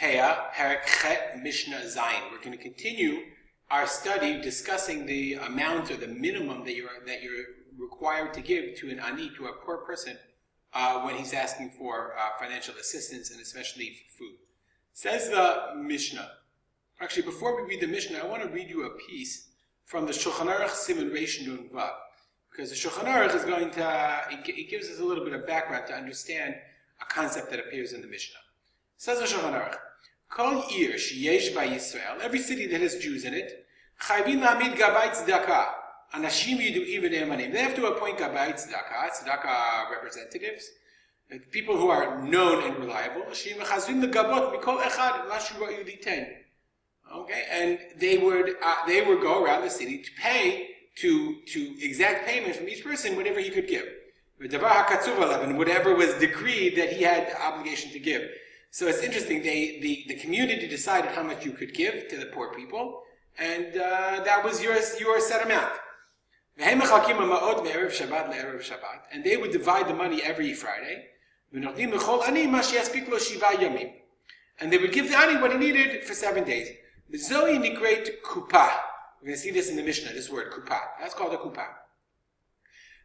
Peah, Perek Chet, Mishnah Zayin. We're going to continue our study discussing the amount or the minimum that you're required to give to an ani, to a poor person, when he's asking for financial assistance and especially food. Says the Mishnah. Actually, before we read the Mishnah, I want to read you a piece from the Shulchan Aruch Siman Reish Nun Vav, because the Shulchan Aruch is going to, it gives us a little bit of background to understand a concept that appears in the Mishnah. Says the Shulchan Aruch, Kol ir sheyesh ba Yisrael, every city that has Jews in it, chayvin lahamid gabay tzedakah, anashim yidu'im v'ne'emanim. They have to appoint gabay tzedakah representatives, people who are known and reliable. Shim mechazvim legabot mikol echad mashu ra'yu liten. Okay, and they would go around the city to pay to exact payment from each person whatever he could give, and whatever was decreed that he had the obligation to give. So it's interesting. The community decided how much you could give to the poor people, and that was your set amount. And they would divide the money every Friday. And they would give the ani what he needed for 7 days. Zoe nikreit kupa. We're going to see this in the Mishnah, this word, kupa. That's called a kupa.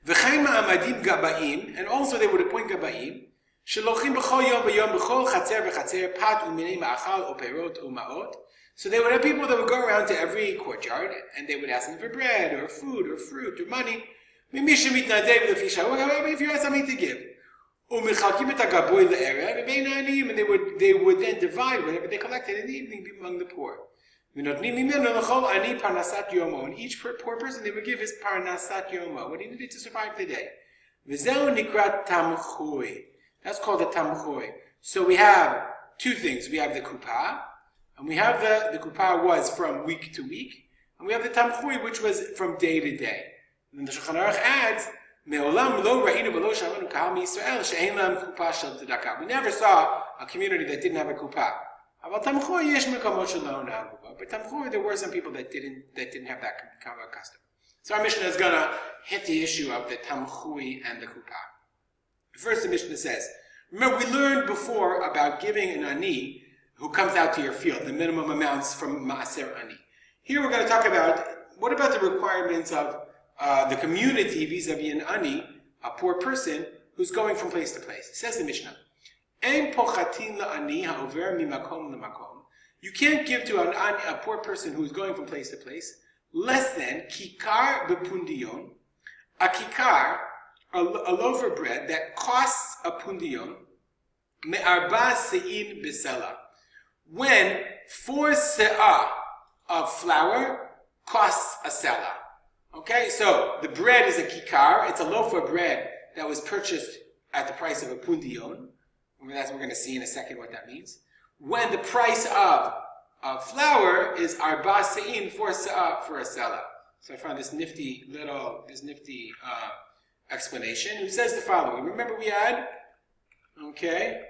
V'chein ma'amadim gabaim, and also they would appoint gabaim, shelochim b'chol yom v'yom b'chol chatzer v'chatzer pat u'minei ma'achal o perot o ma'ot. So they would have people that would go around to every courtyard, and they would ask them for bread, or food, or fruit, or money. Whatever, if you had something to give. And they would then divide whatever they collected in the evening among the poor. And each poor person, they would give his parnasat yomo, what he needed to survive the day. That's called the tamchui. So we have two things. We have the kupa, and we have the kupa was from week to week, and we have the tamchui, which was from day to day. And the Shulchan Aruch adds, we never saw a community that didn't have a kupa. But tamchui, there were some people that didn't have that kind of custom. So our Mishnah is going to hit the issue of the tamchui and the kupa. First, the Mishnah says, remember, we learned before about giving an ani who comes out to your field, the minimum amounts from maaser ani. Here we're going to talk about, what about the requirements of the community vis-a-vis an ani, a poor person who's going from place to place. It says the Mishnah, you can't give to an ani, a poor person who's going from place to place, less than kikar bepundion, a kikar, a loaf of bread that costs a pundion, me'arba se'in besela, when 4 se'ah of flour costs a selah. Okay, so the bread is a kikar. It's a loaf of bread that was purchased at the price of a pundion. That's what we're going to see in a second what that means. When the price of flour is arba se'in, 4 se'ah for a selah. So I found this nifty explanation. Who says the following? Remember we had, okay,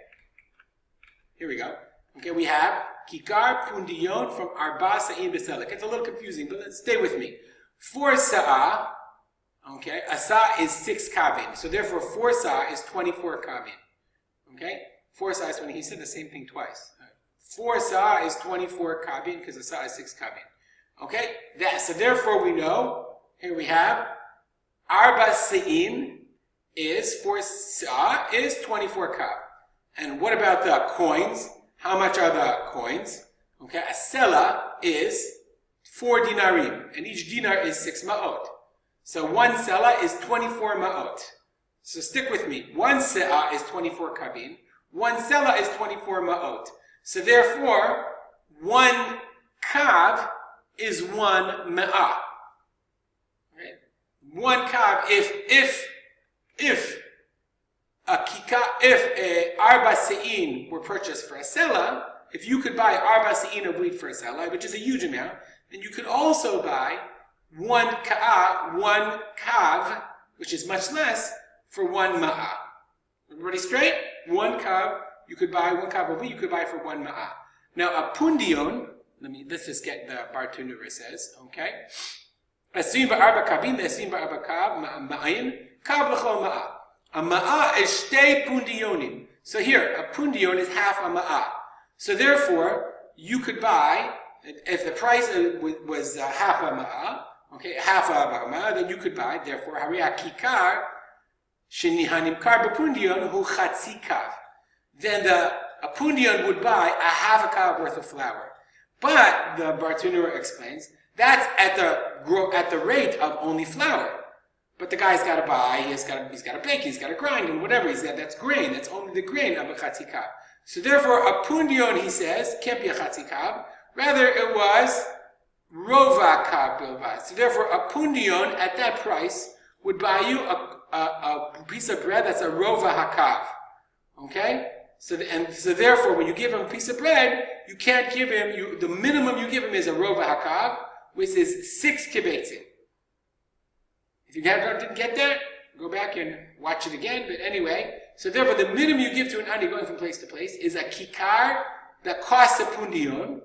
here we go. Okay, we have kikar pundion from arba se'in besela. It's a little confusing, but stay with me. 4 sa'ah, okay, a sa'ah is 6 kabin. So therefore 4 sa'ah is 24 kabin. Okay? 4 sa'ah is 20. He said the same thing twice. 4 sa'ah is 24 kabin because a sa'ah is 6 kabin. Okay? So therefore we know, here we have, arba se'in is 4 sa'ah is 24 kab. And what about the coins? How much are the coins? Okay, a selah is 4 dinarim, and each dinar is 6 ma'ot. So 1 selah is 24 ma'ot. So stick with me. 1 se'ah is 24 kabin. 1 selah is 24 ma'ot. So therefore, 1 kav is 1 ma'ah. Right? 1 kav, if a arba se'in were purchased for a selah, if you could buy arba se'in of wheat for a selah, which is a huge amount, then you could also buy 1 ka'ah, 1 kav, which is much less, for 1 ma'ah. Everybody straight? 1 kav, you could buy 1 kav of wheat, you could buy for 1 ma'ah. Now a pundion, let's just get the Bartunura says, okay? Asim ba'arba kabin, asim ba'arba kav, ma'ayin, kav l'chol ma'ah. A ma'ah is shtei pundionim. So here, a pundion is half a ma'ah. So therefore, you could buy, if the price was half a ma'ah, okay, half of a ma'ah, then you could buy, therefore, Hariya Kikar, Shenihanimkar Bapundion, Hu Chatzi Kav. Then a pundion would buy a half a kav worth of flour. But, the Bartunura explains, that's at the rate of only flour. But the guy's got to buy, he's got to bake, he's got to grind, and whatever. That's grain. That's only the grain of a chatzi kav. So therefore, a pundion, he says, can't be a chatzi kav. Rather, it was rova kav bilvad. So therefore, a pundion at that price would buy you a piece of bread that's a rova hakav. Okay? So therefore, when you give him a piece of bread, you can't give him, the minimum you give him is a rova hakav, which is 6 kibetzim. If you didn't get that, go back and watch it again. But anyway, so therefore the minimum you give to an ani going from place to place is a kikar that costs a pundion.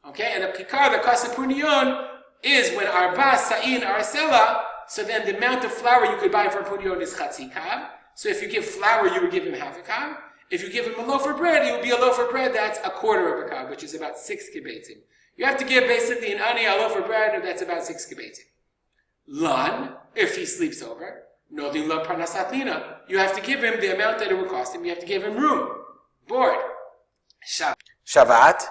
Okay, and a kikar that costs a pundion is when arba sa'in arasela, so then the amount of flour you could buy for a pundion is chatzi kav. So if you give flour, you would give him half a kav. If you give him a loaf of bread, it would be a loaf of bread that's a quarter of a kav, which is about 6 kibetzim. You have to give basically an ani a loaf of bread that's about 6 kibetzim. Lan, if he sleeps over, nodim la parnasatlina. You have to give him the amount that it will cost him. You have to give him room, board. Shabbat,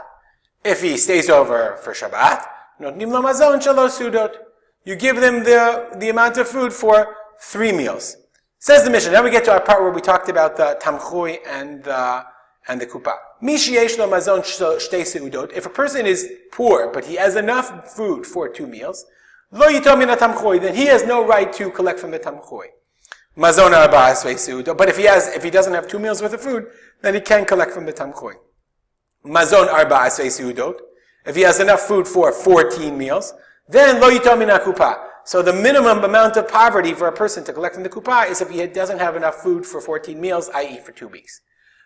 if he stays over for Shabbat, nodim la mazon shalosh sudot. You give them the amount of food for 3 meals. Says the Mishnah. Now we get to our part where we talked about the tamchui and the kupa. If a person is poor, but he has enough food for 2 meals, lo yitom min tamchui, then he has no right to collect from the tamchui. Mazon arba esvei seudo. But if he doesn't have 2 meals worth of food, then he can collect from the tamchui. Mazon arba esvei seudot. If he has enough food for 14 meals, then lo yitom min kupa. So the minimum amount of poverty for a person to collect from the kupa is if he doesn't have enough food for 14 meals, i.e. for 2 weeks.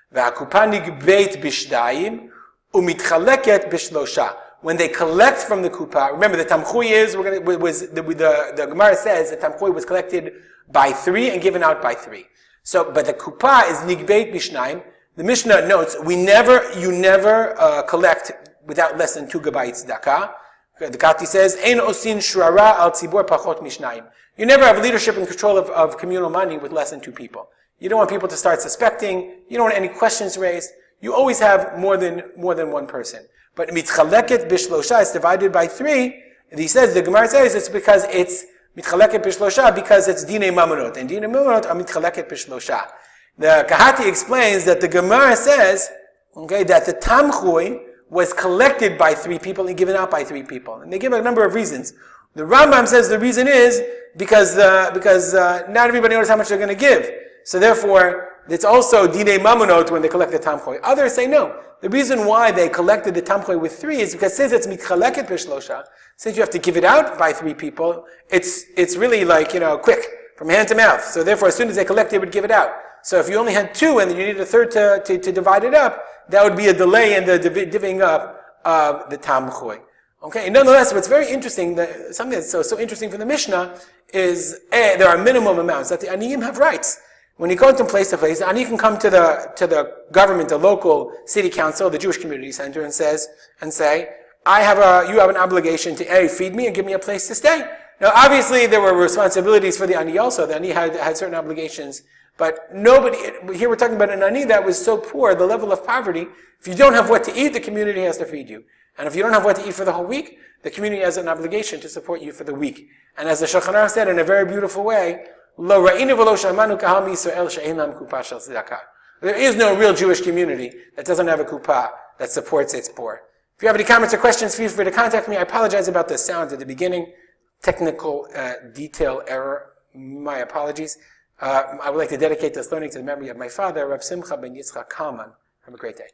When they collect from the kupa, remember the tamchui the Gemara says the tamchui was collected by 3 and given out by 3. So, but the kupa is nigbeit b'shnayim. The Mishnah notes you never collect without less than 2 gabai tzedakah. The Kati says, "Ein osin shrara al tzibor pachot mishnayim." You never have leadership and control of communal money with less than 2 people. You don't want people to start suspecting. You don't want any questions raised. You always have more than 1 person. But mitchaleket bishlosha is divided by 3. And he says, the Gemara says it's because it's mitchaleket bishlosha because it's dinei mamonot, and dinei mamonot are mitchaleket bishlosha. The Kahati explains that the Gemara says, okay, that the tamchui was collected by 3 people and given out by 3 people. And they give a number of reasons. The Rambam says the reason is because not everybody knows how much they're going to give. So therefore, it's also dinei mamonot when they collect the tamchui. Others say no. The reason why they collected the tamchui with 3 is because since it's mitchaleket b'shlosha, since you have to give it out by 3 people, it's really like, quick, from hand to mouth. So therefore, as soon as they collect, they would give it out. So if you only had 2 and then you need a third to divide it up, that would be a delay in the divvying up of the tamchui. Okay, and nonetheless, what's very interesting, something that's so interesting from the Mishnah is, there are minimum amounts that the aniyim have rights. When you go from place to place, the ani can come to the government, the local city council, the Jewish community center, and say, you have an obligation to feed me and give me a place to stay. Now, obviously, there were responsibilities for the ani also. The ani had certain obligations. But here we're talking about an ani that was so poor, the level of poverty, if you don't have what to eat, the community has to feed you. And if you don't have what to eat for the whole week, the community has an obligation to support you for the week. And as the Shulchan Aruch said in a very beautiful way, Lo ra'inu v'lo shamanu kahal mi'Yisrael she'ein lam kupa shel tzedakah. There is no real Jewish community that doesn't have a kupa that supports its poor. If you have any comments or questions, feel free to contact me. I apologize about the sound at the beginning. Technical detail error. My apologies. I would like to dedicate this learning to the memory of my father, Harav Simcha ben Yitzchak Kalman. Have a great day.